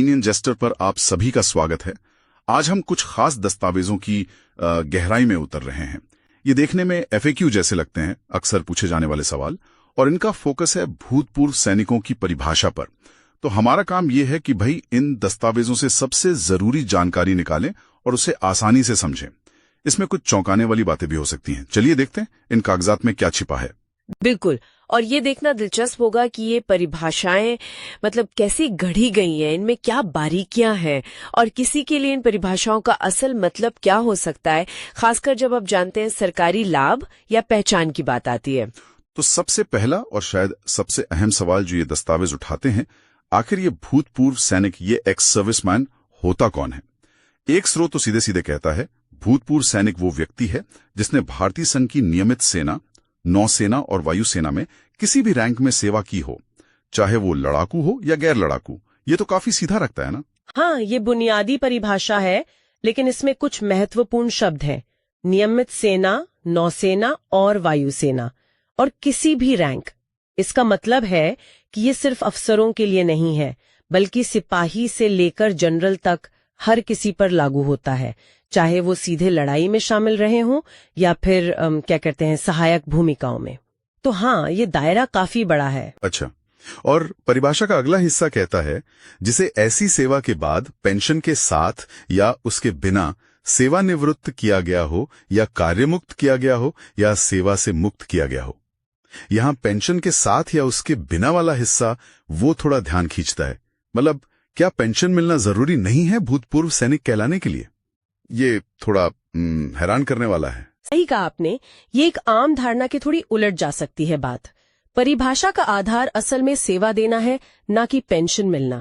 Indian gesture पर आप सभी का स्वागत है। आज हम कुछ खास दस्तावेजों की गहराई में उतर रहे हैं। ये देखने में एफएक्यू जैसे लगते हैं, अक्सर पूछे जाने वाले सवाल, और इनका फोकस है भूतपूर्व सैनिकों की परिभाषा पर। तो हमारा काम ये है कि भाई इन दस्तावेजों से सबसे जरूरी जानकारी निकालें और उसे आसानी से समझें। इसमें कुछ चौंकाने वाली बातें भी हो सकती हैं। चलिए देखते हैं इन कागजात में क्या छिपा है। बिल्कुल, और ये देखना दिलचस्प होगा कि ये परिभाषाएं कैसी गढ़ी गई हैं, इनमें क्या बारीकियां हैं और किसी के लिए इन परिभाषाओं का असल मतलब क्या हो सकता है, खासकर जब आप जानते हैं सरकारी लाभ या पहचान की बात आती है। तो सबसे पहला और शायद सबसे अहम सवाल जो ये दस्तावेज उठाते हैं, आखिर ये भूतपूर्व सैनिक, ये एक्स सर्विसमैन होता कौन है? एक स्रोत तो सीधे सीधे कहता है भूतपूर्व सैनिक वो व्यक्ति है जिसने भारतीय संघ की नियमित सेना, नौसेना और वायुसेना में किसी भी रैंक में सेवा की हो, चाहे वो लड़ाकू हो या गैर लड़ाकू। ये तो काफी सीधा रखता है ना? हाँ, ये बुनियादी परिभाषा है, लेकिन इसमें कुछ महत्वपूर्ण शब्द हैं। नियमित सेना, नौसेना और वायुसेना, और किसी भी रैंक। इसका मतलब है कि ये सिर्फ अफसरों के लिए नहीं है, बल्कि सिपाही से लेकर जनरल तक हर किसी पर लागू होता है, चाहे वो सीधे लड़ाई में शामिल रहे हों या फिर सहायक भूमिकाओं में। तो हाँ, ये दायरा काफी बड़ा है। अच्छा, और परिभाषा का अगला हिस्सा कहता है जिसे ऐसी सेवा के बाद पेंशन के साथ या उसके बिना सेवानिवृत्त किया गया हो या कार्यमुक्त किया गया हो या सेवा से मुक्त किया गया हो। यहाँ पेंशन के साथ या उसके बिना वाला हिस्सा वो थोड़ा ध्यान खींचता है। मतलब क्या पेंशन मिलना जरूरी नहीं है भूतपूर्व सैनिक कहलाने के लिए? ये थोड़ा हैरान करने वाला है। सही कहा आपने। ये एक आम धारणा के थोड़ी उलट जा सकती है बात। परिभाषा का आधार असल में सेवा देना है, ना कि पेंशन मिलना।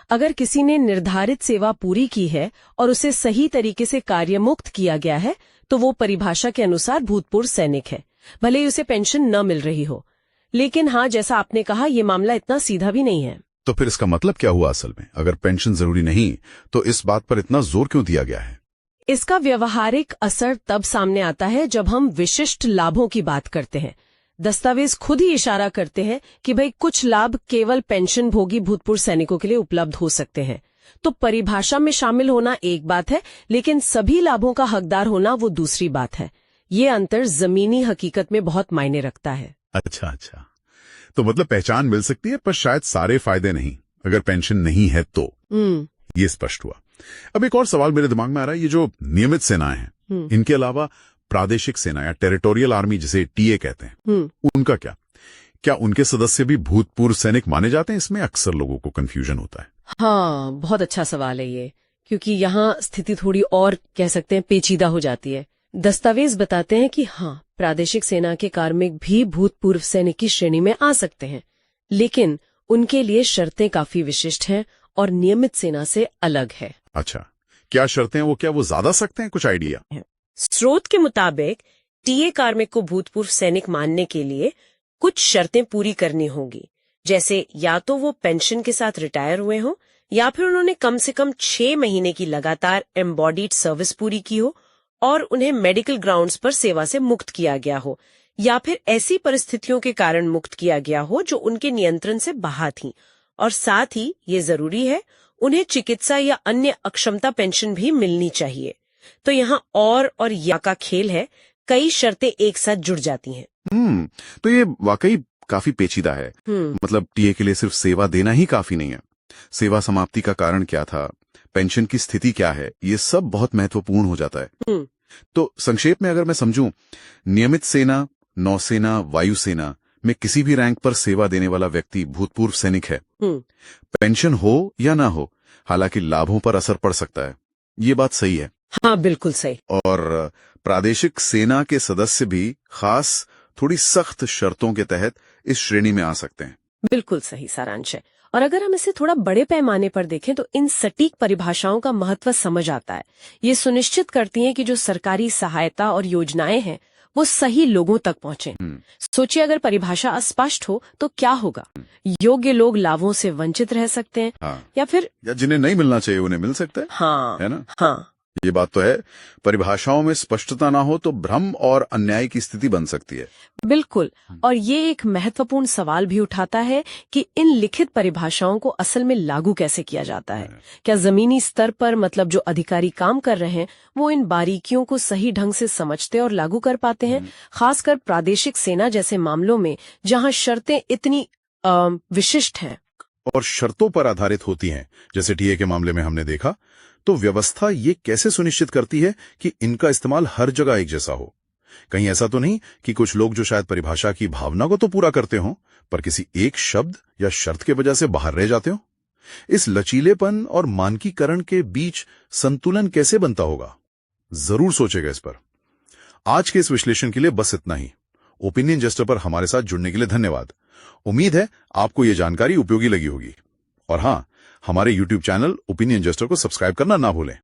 अगर किसी ने निर्धारित सेवा पूरी की है और उसे सही तरीके से कार्यमुक्त किया गया है, तो वो परिभाषा के अनुसार भूतपूर्व सैनिक है, भले ही उसे पेंशन न मिल रही हो। लेकिन हाँ, जैसा आपने कहा, ये मामला इतना सीधा भी नहीं है। तो फिर इसका मतलब क्या हुआ असल में? अगर पेंशन जरूरी नहीं, तो इस बात पर इतना जोर क्यों दिया गया है? इसका व्यवहारिक असर तब सामने आता है जब हम विशिष्ट लाभों की बात करते हैं। दस्तावेज खुद ही इशारा करते हैं कि भाई कुछ लाभ केवल पेंशन भोगी भूतपूर्व सैनिकों के लिए उपलब्ध हो सकते हैं। तो परिभाषा में शामिल होना एक बात है, लेकिन सभी लाभों का हकदार होना वो दूसरी बात है। ये अंतर जमीनी हकीकत में बहुत मायने रखता है। अच्छा, तो मतलब पहचान मिल सकती है पर शायद सारे फायदे नहीं, अगर पेंशन नहीं है तो। ये स्पष्ट हुआ। अब एक और सवाल मेरे दिमाग में आ रहा है, ये जो नियमित सेनाएं हैं, इनके अलावा प्रादेशिक सेना या टेरिटोरियल आर्मी जिसे टीए कहते हैं, उनका क्या उनके सदस्य भी भूतपूर्व सैनिक माने जाते हैं? इसमें अक्सर लोगों को कंफ्यूजन होता है। हाँ, बहुत अच्छा सवाल है ये, क्योंकि यहाँ स्थिति थोड़ी और कह सकते हैं पेचीदा हो जाती है। दस्तावेज बताते हैं कि हाँ, प्रादेशिक सेना के कार्मिक भी भूतपूर्व सैनिक की श्रेणी में आ सकते हैं, लेकिन उनके लिए शर्तें काफी विशिष्ट हैं और नियमित सेना से अलग है। अच्छा, क्या शर्तें हैं? क्या वो ज्यादा सकते हैं? कुछ आइडिया? स्रोत के मुताबिक टीए कार्मिक को भूतपूर्व सैनिक मानने के लिए कुछ शर्तें पूरी करनी होगी, जैसे या तो वो पेंशन के साथ रिटायर हुए हों, या फिर उन्होंने कम से कम 6 महीने की लगातार एम्बॉडीड सर्विस पूरी की हो और उन्हें मेडिकल ग्राउंड्स पर सेवा से मुक्त किया गया हो, या फिर ऐसी परिस्थितियों के कारण मुक्त किया गया हो जो उनके नियंत्रण से बाहर थी। और साथ ही ये जरूरी है, उन्हें चिकित्सा या अन्य अक्षमता पेंशन भी मिलनी चाहिए। तो यहाँ और या का खेल है, कई शर्तें एक साथ जुड़ जाती हैं। तो ये वाकई काफी पेचीदा है। मतलब टीए के लिए सिर्फ सेवा देना ही काफी नहीं है। सेवा समाप्ति का कारण क्या था, पेंशन की स्थिति क्या है, ये सब बहुत महत्वपूर्ण हो जाता है। तो संक्षेप में अगर मैं समझूं, नियमित सेना, नौसेना, वायुसेना में किसी भी रैंक पर सेवा देने वाला व्यक्ति भूतपूर्व सैनिक है, पेंशन हो या ना हो, हालांकि लाभों पर असर पड़ सकता है। ये बात सही है? हाँ, बिल्कुल सही। और प्रादेशिक सेना के सदस्य भी खास थोड़ी सख्त शर्तों के तहत इस श्रेणी में आ सकते हैं। बिल्कुल सही सारांश है। और अगर हम इसे थोड़ा बड़े पैमाने पर देखें तो इन सटीक परिभाषाओं का महत्व समझ आता है। ये सुनिश्चित करती हैं कि जो सरकारी सहायता और योजनाएं हैं वो सही लोगों तक पहुंचे। सोचिए, अगर परिभाषा अस्पष्ट हो तो क्या होगा? योग्य लोग लाभों से वंचित रह सकते हैं। हाँ। या जिन्हें नहीं मिलना चाहिए उन्हें मिल सकता है। हाँ, है ना? हाँ, ये बात तो है, परिभाषाओं में स्पष्टता ना हो तो भ्रम और अन्याय की स्थिति बन सकती है। बिल्कुल। और ये एक महत्वपूर्ण सवाल भी उठाता है कि इन लिखित परिभाषाओं को असल में लागू कैसे किया जाता है। क्या जमीनी स्तर पर, मतलब जो अधिकारी काम कर रहे हैं, वो इन बारीकियों को सही ढंग से समझते और लागू कर पाते हैं, खासकर प्रादेशिक सेना जैसे मामलों में जहां शर्तें इतनी विशिष्ट हैं और शर्तों पर आधारित होती हैं, जैसे टीए के मामले में हमने देखा। तो व्यवस्था ये कैसे सुनिश्चित करती है कि इनका इस्तेमाल हर जगह एक जैसा हो? कहीं ऐसा तो नहीं कि कुछ लोग जो शायद परिभाषा की भावना को तो पूरा करते हों, पर किसी एक शब्द या शर्त के वजह से बाहर रह जाते हो? इस लचीलेपन और मानकीकरण के बीच संतुलन कैसे बनता होगा? जरूर सोचेगा इस पर। आज के इस विश्लेषण के लिए बस इतना ही। ओपिनियन जस्टर पर हमारे साथ जुड़ने के लिए धन्यवाद। उम्मीद है आपको ये जानकारी उपयोगी लगी होगी। और हाँ, हमारे YouTube चैनल ओपिनियन जस्टर को सब्सक्राइब करना ना भूलें।